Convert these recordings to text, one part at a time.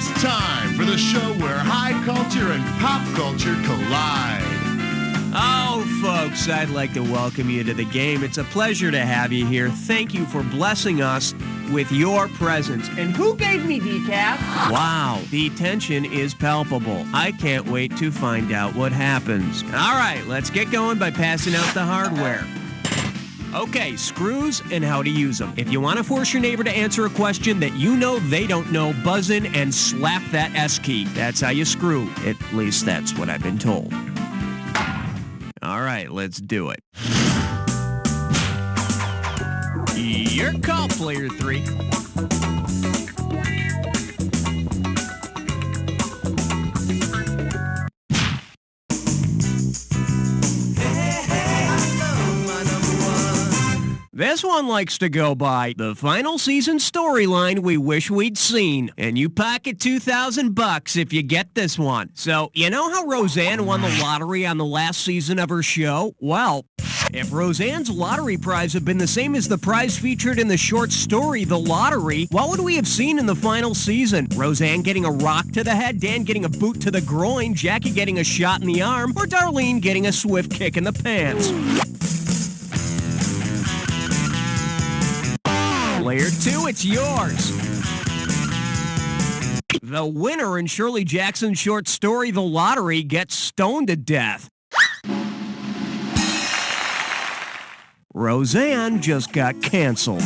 It's time for the show where high culture and pop culture collide. Oh, folks, I'd like to welcome you to the game. It's a pleasure to have you here. Thank you for blessing us with your presence. And who gave me decaf? Wow, the tension is palpable. I can't wait to find out what happens. All right, let's get going by passing out the hardware. Okay, screws and how to use them. If you want to force your neighbor to answer a question that you know they don't know, buzz in and slap that S key. That's how you screw. At least that's what I've been told. All right, let's do it. Your call, player 3. This one likes to go by the final season storyline we wish we'd seen, and you pocket $2,000 if you get this one. So, you know how Roseanne won the lottery on the last season of her show? Well, if Roseanne's lottery prize had been the same as the prize featured in the short story, The Lottery, what would we have seen in the final season? Roseanne getting a rock to the head, Dan getting a boot to the groin, Jackie getting a shot in the arm, or Darlene getting a swift kick in the pants? Player 2, it's yours. The winner in Shirley Jackson's short story, The Lottery, gets stoned to death. Roseanne just got canceled.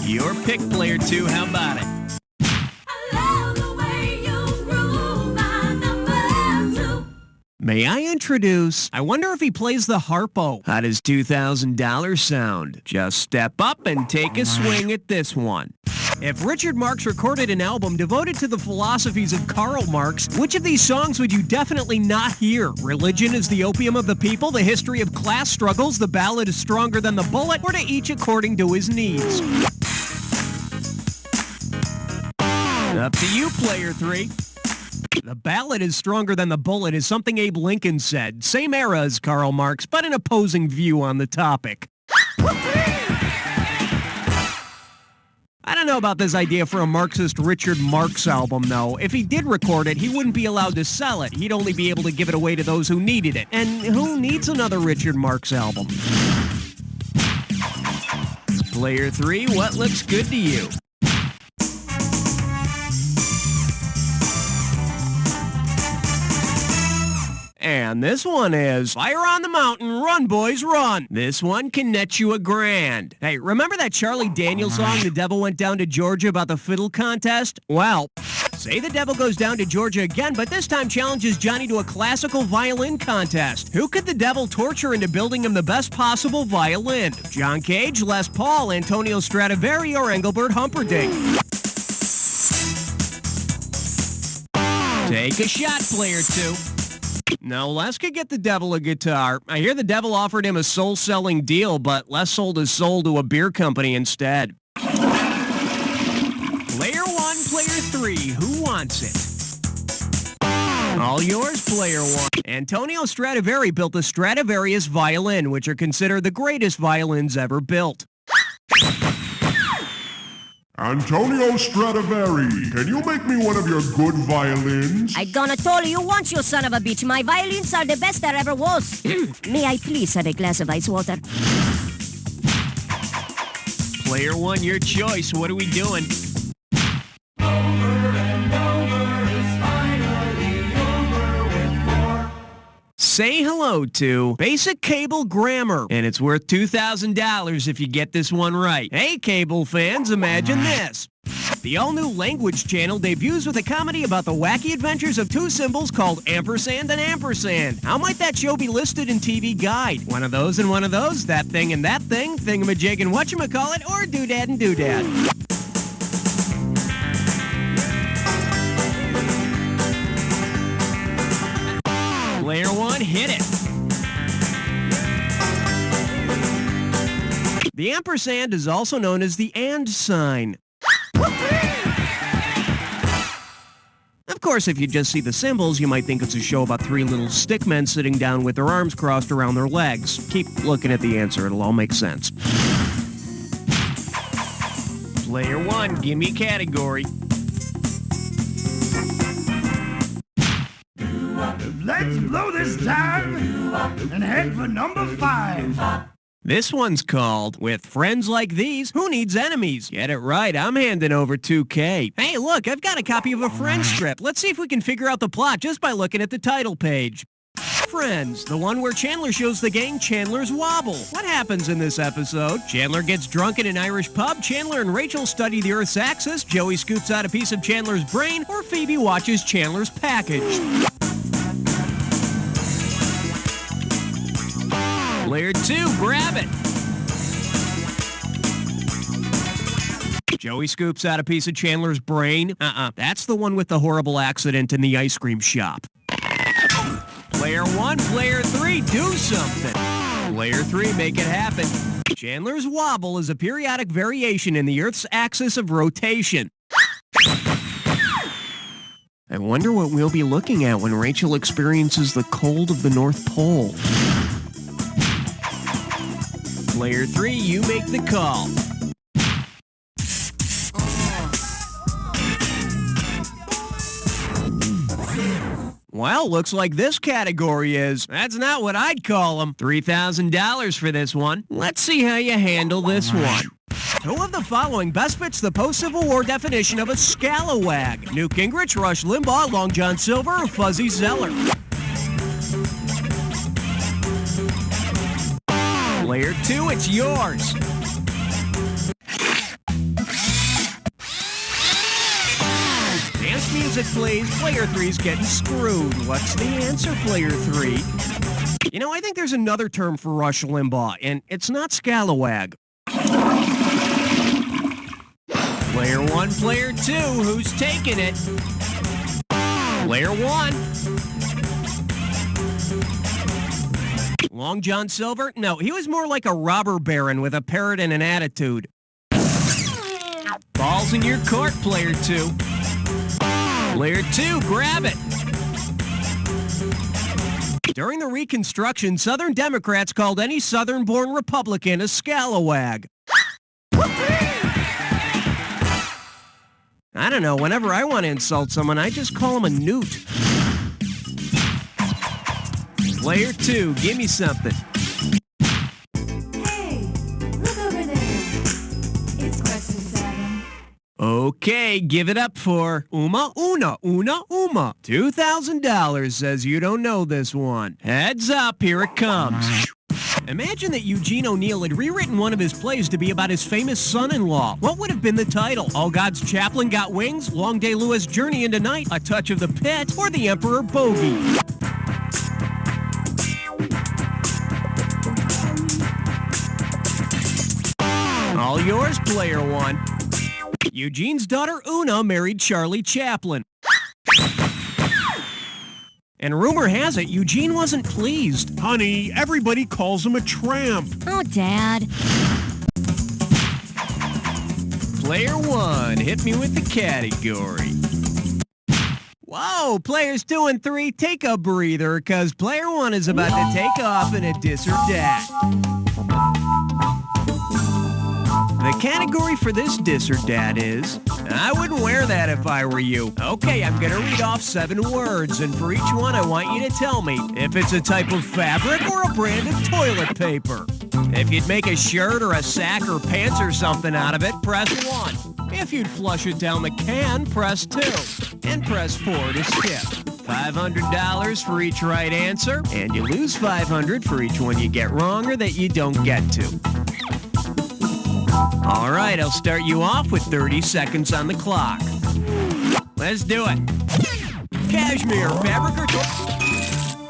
Your pick, player 2. How about it? May I introduce, I wonder if he plays the harpo. How does $2,000 sound? Just step up and take a swing at this one. If Richard Marx recorded an album devoted to the philosophies of Karl Marx, which of these songs would you definitely not hear? Religion is the opium of the people, the history of class struggles, the ballad is stronger than the bullet, or to each according to his needs? Up to you, player 3. The ballad is stronger than the bullet is something Abe Lincoln said. Same era as Karl Marx, but an opposing view on the topic. I don't know about this idea for a Marxist Richard Marx album, though. If he did record it, he wouldn't be allowed to sell it. He'd only be able to give it away to those who needed it. And who needs another Richard Marx album? Player 3, what looks good to you? And this one is Fire on the Mountain, Run Boys Run. This one can net you $1,000. Hey, remember that Charlie Daniels song, The Devil Went Down to Georgia, about the fiddle contest? Well, say the devil goes down to Georgia again, but this time challenges Johnny to a classical violin contest. Who could the devil torture into building him the best possible violin? John Cage, Les Paul, Antonio Stradivari, or Engelbert Humperdinck? Take a shot, player 2. Now, Les could get the devil a guitar. I hear the devil offered him a soul-selling deal, but Les sold his soul to a beer company instead. Player 1, player 3, who wants it? All yours, player 1. Antonio Stradivari built the Stradivarius violin, which are considered the greatest violins ever built. Antonio Stradivari, can you make me one of your good violins? I gonna told you once, you son of a bitch. My violins are the best there ever was. May I please have a glass of ice water? Player 1, your choice. What are we doing? Say hello to Basic Cable Grammar, and it's worth $2,000 if you get this one right. Hey, cable fans, imagine this. The all-new Language Channel debuts with a comedy about the wacky adventures of two symbols called ampersand and ampersand. How might that show be listed in TV Guide? One of those and one of those, that thing and that thing, thingamajig and whatchamacallit, or doodad and doodad. Player 1, hit it. The ampersand is also known as the and sign. Of course, if you just see the symbols, you might think it's a show about three little stick men sitting down with their arms crossed around their legs. Keep looking at the answer, it'll all make sense. Player 1, give me category. Let's blow this tag and head for number 5. This one's called With Friends Like These, Who Needs Enemies? Get it right, I'm handing over 2K. Hey, look, I've got a copy of a Friends script. Let's see if we can figure out the plot just by looking at the title page. Friends, the one where Chandler shows the gang Chandler's Wobble. What happens in this episode? Chandler gets drunk in an Irish pub, Chandler and Rachel study the Earth's axis, Joey scoops out a piece of Chandler's brain, or Phoebe watches Chandler's package. Player 2, grab it. Joey scoops out a piece of Chandler's brain. That's the one with the horrible accident in the ice cream shop. Player 1, Player 3, do something. Player 3, make it happen. Chandler's Wobble is a periodic variation in the Earth's axis of rotation. I wonder what we'll be looking at when Rachel experiences the cold of the North Pole. Player 3, you make the call. Well, looks like this category is. That's not what I'd call them. $3,000 for this one. Let's see how you handle this one. Who of the following best fits the post-Civil War definition of a scalawag? Newt Gingrich, Rush Limbaugh, Long John Silver, or Fuzzy Zeller? Player 2, it's yours. Dance music plays, Player 3's getting screwed. What's the answer, Player 3? You know, I think there's another term for Rush Limbaugh, and it's not scalawag. Player 1, Player 2, who's taking it? Player 1. Long John Silver? No, he was more like a robber baron with a parrot and an attitude. Ball's in your court, Player 2. Player 2, grab it. During the Reconstruction, Southern Democrats called any Southern-born Republican a scalawag. I don't know, whenever I want to insult someone, I just call them a newt. Player 2, give me something. Hey, look over there. It's question 7. Okay, give it up for Uma. $2,000 says you don't know this one. Heads up, here it comes. Imagine that Eugene O'Neill had rewritten one of his plays to be about his famous son-in-law. What would have been the title? All God's Chaplain Got Wings, Long Day Lewis' Journey into Night, A Touch of the Pit, or The Emperor Bogey? All yours, Player 1. Eugene's daughter Una married Charlie Chaplin. And rumor has it, Eugene wasn't pleased. Honey, everybody calls him a tramp. Oh, Dad. Player 1, hit me with the category. Whoa, players 2 and 3, take a breather, because Player 1 is about to take off in a dis or dat. The category for this dis or dat is, I wouldn't wear that if I were you. Okay, I'm gonna read off 7 words, and for each one I want you to tell me if it's a type of fabric or a brand of toilet paper. If you'd make a shirt or a sack or pants or something out of it, press 1. If you'd flush it down the can, press 2. And press 4 to skip. $500 for each right answer, and you lose $500 for each one you get wrong or that you don't get to. All right, I'll start you off with 30 seconds on the clock. Let's do it. Cashmere, fabric or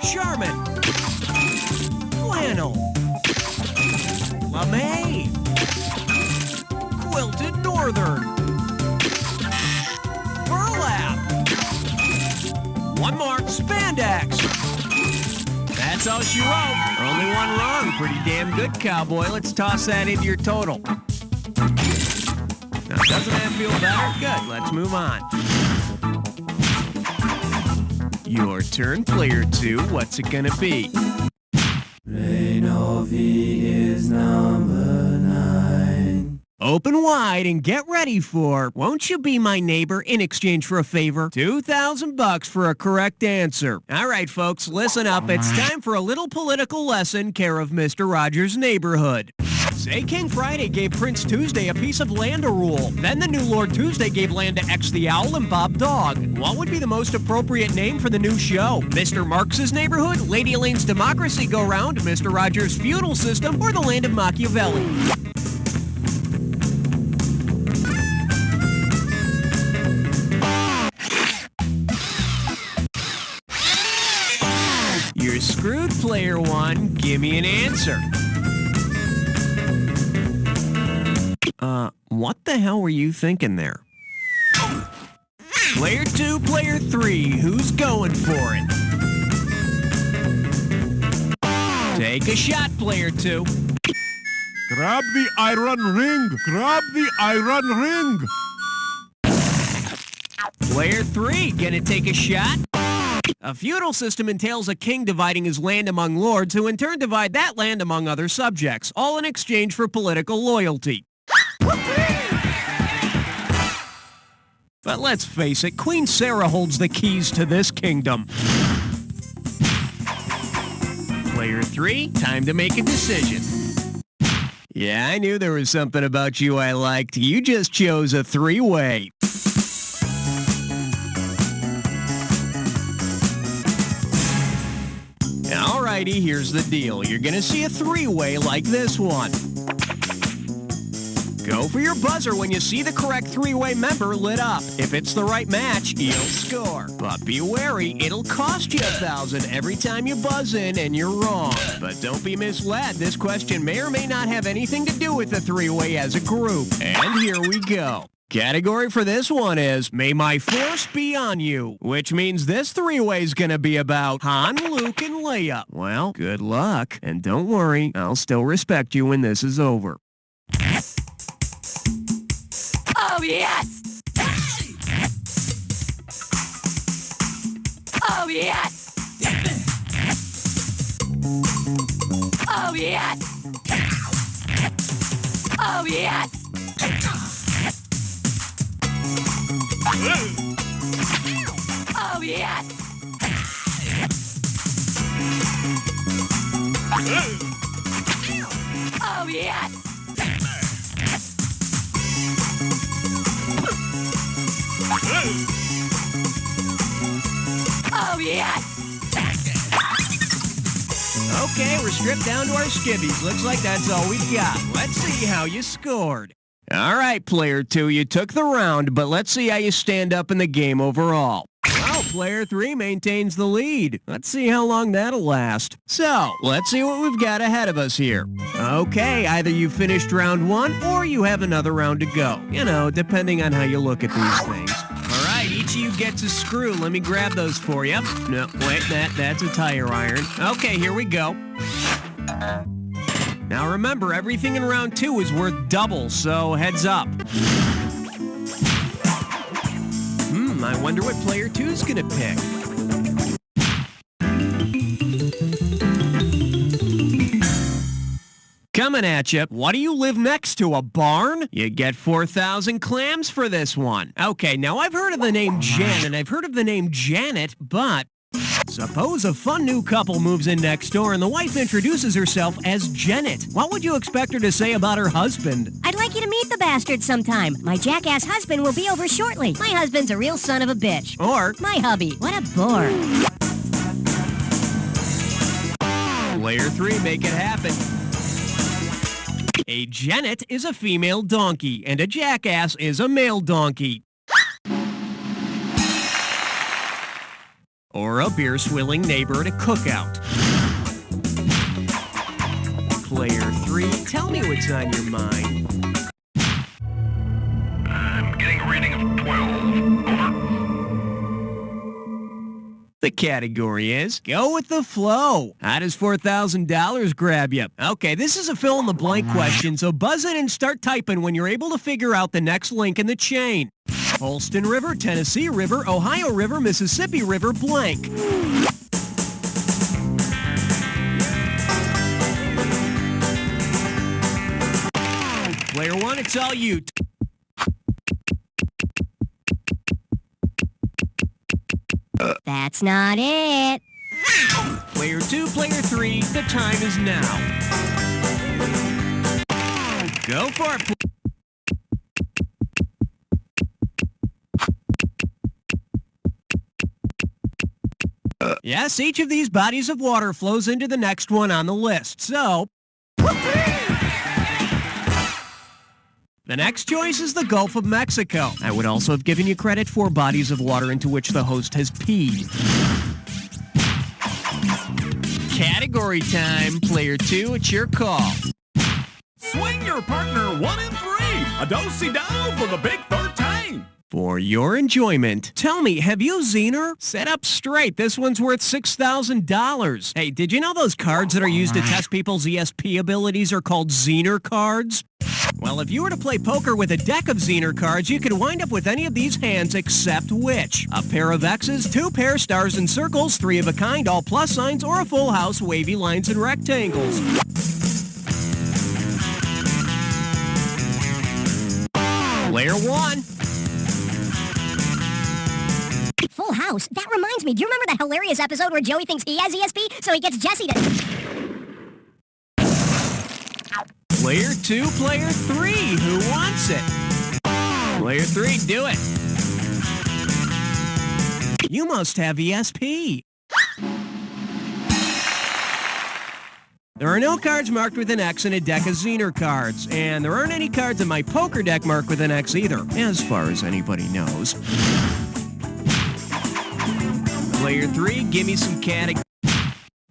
Charmin. Flannel. Lame. Quilted Northern. Burlap. One more, spandex. That's all she wrote. Only one wrong. Pretty damn good, cowboy. Let's toss that into your total. Now, doesn't that feel better? Good. Let's move on. Your turn, Player 2. What's it gonna be? Reign of V is number 9. Open wide and get ready for Won't You Be My Neighbor in exchange for a favor? $2,000 for a correct answer. All right, folks, listen up. It's time for a little political lesson care of Mr. Rogers' Neighborhood. Say King Friday gave Prince Tuesday a piece of land to rule. Then the new Lord Tuesday gave land to X the Owl and Bob Dog. What would be the most appropriate name for the new show? Mr. Marx's Neighborhood, Lady Elaine's Democracy Go Round, Mr. Rogers' Feudal System, or the Land of Machiavelli? You're screwed, player one. Give me an answer. What the hell were you thinking there? Player two, player three, who's going for it? Take a shot, player two. Grab the iron ring! Grab the iron ring! Player three, gonna take a shot? A feudal system entails a king dividing his land among lords who in turn divide that land among other subjects, all in exchange for political loyalty. But let's face it, Queen Sarah holds the keys to this kingdom. Player three, time to make a decision. Yeah, I knew there was something about you I liked. You just chose a three-way. Alrighty, here's the deal. You're gonna see a three-way like this one. Go for your buzzer when you see the correct three-way member lit up. If it's the right match, you'll score. But be wary, it'll cost you $1,000 every time you buzz in and you're wrong. But don't be misled, this question may or may not have anything to do with the three-way as a group. And here we go. Category for this one is, May My Force Be On You, which means this three-way's gonna be about Han, Luke, and Leia. Well, good luck, and don't worry, I'll still respect you when this is over. Oh, yes! Oh, yes! Oh, yes! Oh, yes! Oh, yes! Oh, yes! Oh, yes! Okay, we're stripped down to our skivvies. Looks like that's all we got. Let's see how you scored. All right, player two, you took the round, but let's see how you stand up in the game overall. Well, player three maintains the lead. Let's see how long that'll last. So, let's see what we've got ahead of us here. Okay, either you finished round one or you have another round to go. You know, depending on how you look at these things. All right, each of you gets a screw. Let me grab those for you. No, wait, that's a tire iron. Okay, here we go. Now remember, everything in round two is worth double, so heads up. I wonder what player two's gonna pick. Coming at you. What do you live next to, a barn? You get 4,000 clams for this one. Okay, now I've heard of the name Jen and I've heard of the name Janet, but suppose a fun new couple moves in next door and the wife introduces herself as Janet. What would you expect her to say about her husband? I'd like you to meet the bastard sometime. My jackass husband will be over shortly. My husband's a real son of a bitch. Or, my hubby. What a bore. Player three, make it happen. A Janet is a female donkey, and a jackass is a male donkey. Or a beer-swilling neighbor at a cookout. Player three, tell me what's on your mind. I'm getting a reading of 12. Over. The category is Go With The Flow. How does $4,000 grab you? Okay, this is a fill-in-the-blank question, so buzz in and start typing when you're able to figure out the next link in the chain. Holston River, Tennessee River, Ohio River, Mississippi River, blank. Player one, it's all you. That's not it. Player 2, player 3, the time is now. Go for it. Yes, each of these bodies of water flows into the next one on the list. So, the next choice is the Gulf of Mexico. I would also have given you credit for bodies of water into which the host has peed. Category time. Player 2, it's your call. Swing your partner 1 and 3. A do-si-do for the big 13. For your enjoyment, tell me, have you seen her? Sit up straight. This one's worth $6,000. Hey, did you know those cards that are used to test people's ESP abilities are called Zener cards? Well, if you were to play poker with a deck of Zener cards, you could wind up with any of these hands except which? A pair of X's, 2 pair stars and circles, 3 of a kind, all plus signs, or a full house, wavy lines and rectangles. Player 1. Full house? That reminds me. Do you remember that hilarious episode where Joey thinks he has ESP, so he gets Jesse to... Player 2, player 3. Who wants it? Player 3, do it. You must have ESP. There are no cards marked with an X in a deck of Zener cards, and there aren't any cards in my poker deck marked with an X either, as far as anybody knows. Player 3, give me some category.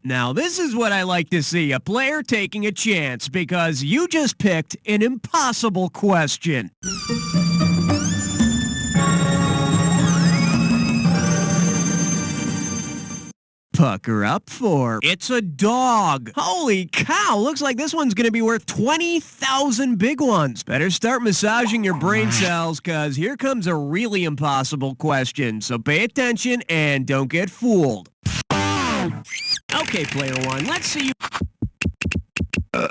Now, this is what I like to see, a player taking a chance, because you just picked an impossible question. Pucker up for it's a dog. Holy cow, looks like this one's gonna be worth 20,000 big ones. Better start massaging your brain cells, cause here comes a really impossible question. So pay attention and don't get fooled. Okay, player 1, let's see you. Oh,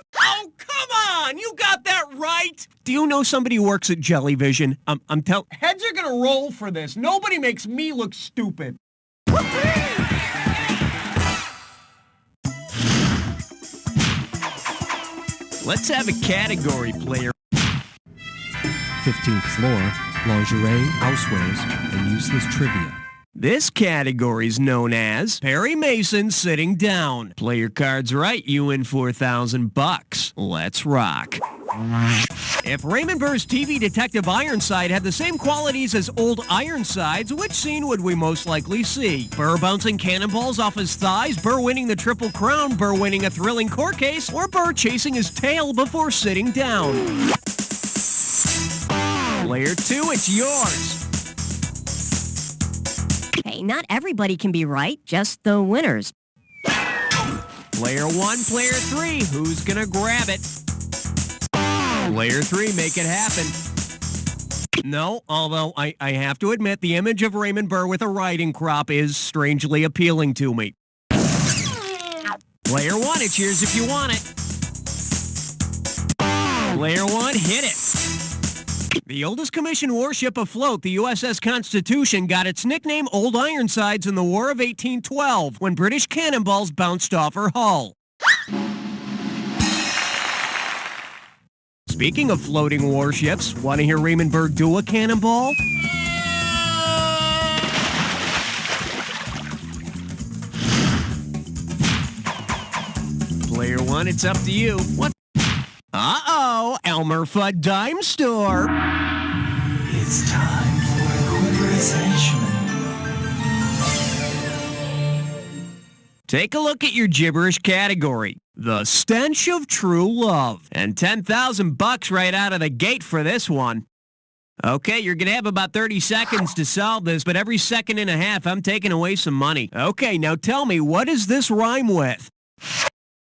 come on! You got that right! Do you know somebody who works at Jellyvision? Heads are gonna roll for this. Nobody makes me look stupid. Let's have a category, player. 15th floor, lingerie, housewares, and useless trivia. This category's known as Perry Mason sitting down. Play your cards right, you win $4,000. Let's rock. If Raymond Burr's TV detective Ironside had the same qualities as old Ironsides, which scene would we most likely see? Burr bouncing cannonballs off his thighs, Burr winning the Triple Crown, Burr winning a thrilling court case, or Burr chasing his tail before sitting down? Player 2, it's yours. Hey, not everybody can be right, just the winners. Player 1, player 3, who's gonna grab it? Player 3, make it happen. No, although I have to admit the image of Raymond Burr with a riding crop is strangely appealing to me. Player 1, it's yours if you want it. Player 1, hit it. The oldest commissioned warship afloat, the USS Constitution, got its nickname Old Ironsides in the War of 1812 when British cannonballs bounced off her hull. Speaking of floating warships, want to hear Raymond Burr do a cannonball? Player 1, it's up to you. What? Uh-oh, Elmer Fudd Dime Store. It's time for equalization. Take a look at your gibberish category. The stench of true love. And $10,000 right out of the gate for this one. Okay, you're going to have about 30 seconds to solve this, but every second and a half, I'm taking away some money. Okay, now tell me, what does this rhyme with?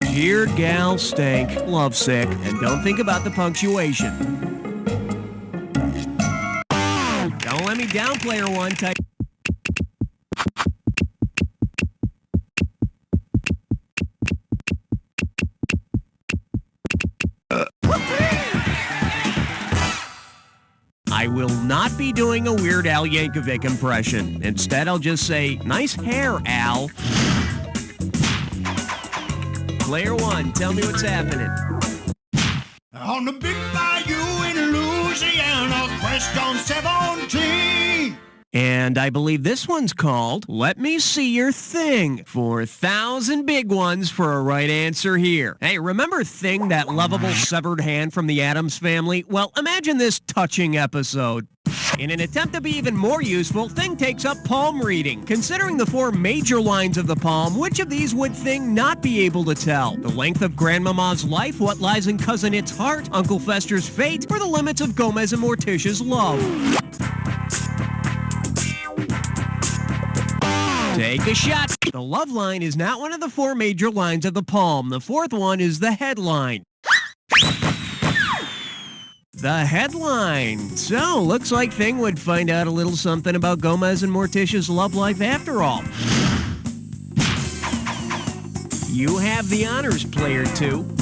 Dear gal stank, lovesick, and don't think about the punctuation. Don't let me down, player 1. Type. I will not be doing a Weird Al Yankovic impression. Instead, I'll just say, nice hair, Al. Player 1, tell me what's happening. On the big bayou in Louisiana, question 17. And I believe this one's called Let Me See Your Thing. 4,000 big ones for a right answer here. Hey, remember Thing, that lovable severed hand from the Addams Family? Well, imagine this touching episode. In an attempt to be even more useful, Thing takes up palm reading. Considering the 4 major lines of the palm, which of these would Thing not be able to tell? The length of Grandmama's life, what lies in Cousin It's heart, Uncle Fester's fate, or the limits of Gomez and Morticia's love? Take a shot. The love line is not one of the 4 major lines of the palm. The 4th one is the headline. The headline. So, looks like Thing would find out a little something about Gomez and Morticia's love life after all. You have the honors, player 2.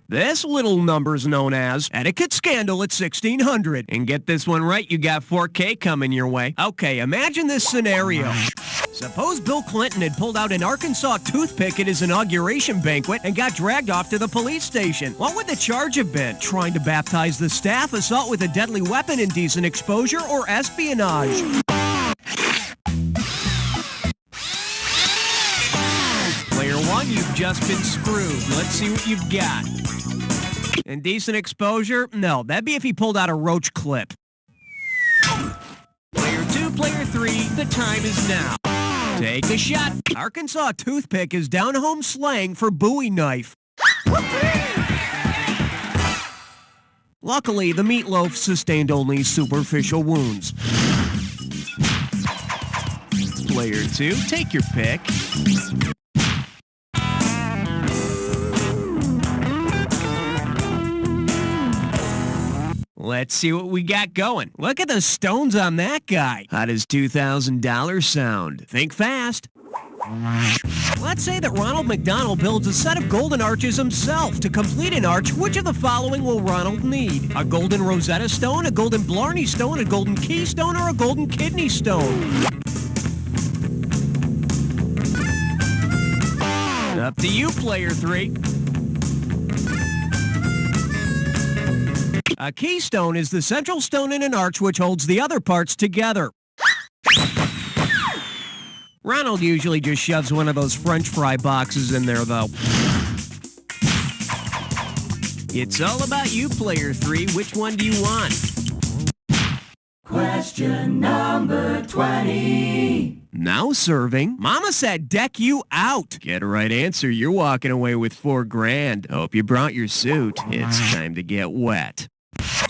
This little number's known as Etiquette Scandal at 1600. And get this one right, you got 4K coming your way. Okay, imagine this scenario. Suppose Bill Clinton had pulled out an Arkansas toothpick at his inauguration banquet and got dragged off to the police station. What would the charge have been? Trying to baptize the staff, assault with a deadly weapon, indecent exposure, or espionage? Player 1, you've just been screwed. Let's see what you've got. Indecent exposure? No, that'd be if he pulled out a roach clip. Player 2, player 3, the time is now. Take a shot. Arkansas toothpick is down-home slang for Bowie knife. Luckily, the meatloaf sustained only superficial wounds. Player 2, take your pick. Let's see what we got going. Look at the stones on that guy. How does $2,000 sound? Think fast. Let's say that Ronald McDonald builds a set of golden arches himself. To complete an arch, which of the following will Ronald need? A golden Rosetta Stone, a golden Blarney Stone, a golden Keystone, or a golden Kidney Stone? Up to you, player 3. A keystone is the central stone in an arch which holds the other parts together. Ronald usually just shoves one of those French fry boxes in there, though. It's all about you, player 3. Which one do you want? Question number 20. Now serving. Mama said deck you out. Get a right answer, you're walking away with $4,000. Hope you brought your suit. It's time to get wet.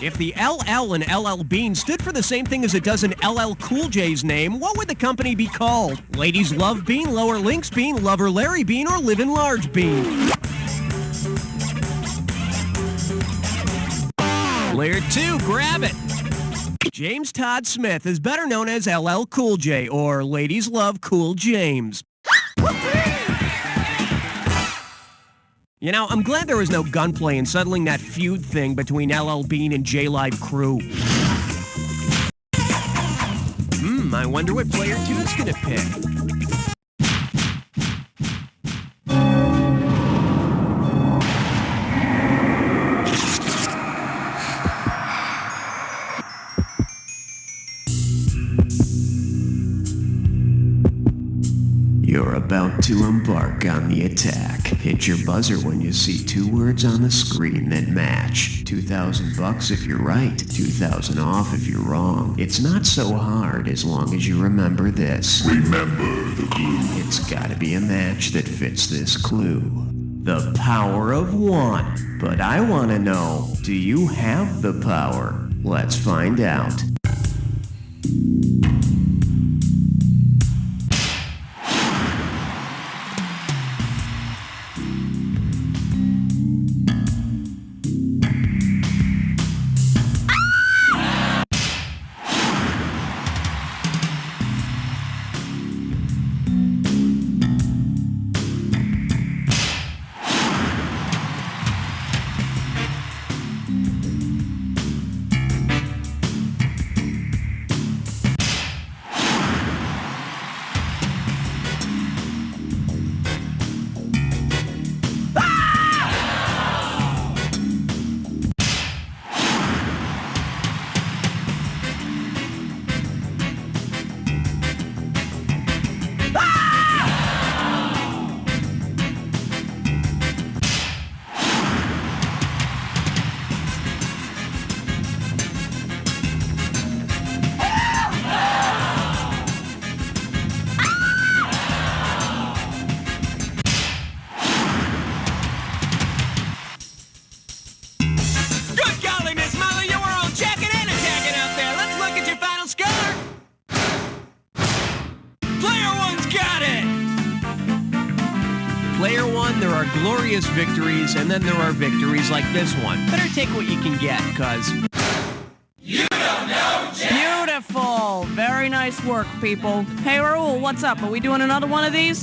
If the LL in LL Bean stood for the same thing as it does in LL Cool J's name, what would the company be called? Ladies Love Bean, Lower Links Bean, Lover Larry Bean, or Livin' Large Bean? Player 2, grab it. James Todd Smith is better known as LL Cool J, or Ladies Love Cool James. You know, I'm glad there was no gunplay in settling that feud thing between LL Bean and J-Live Crew. I wonder what player 2 is gonna pick. You're about to embark on the attack. Hit your buzzer when you see 2 words on the screen that match. $2,000 if you're right, 2,000 off if you're wrong. It's not so hard as long as you remember this. Remember the clue. It's gotta be a match that fits this clue. The power of 1. But I wanna know, do you have the power? Let's find out. Player one, there are glorious victories, and then there are victories like this one. Better take what you can get, cause... Beautiful. Very nice work, people. Hey, Raul, what's up? Are we doing another one of these?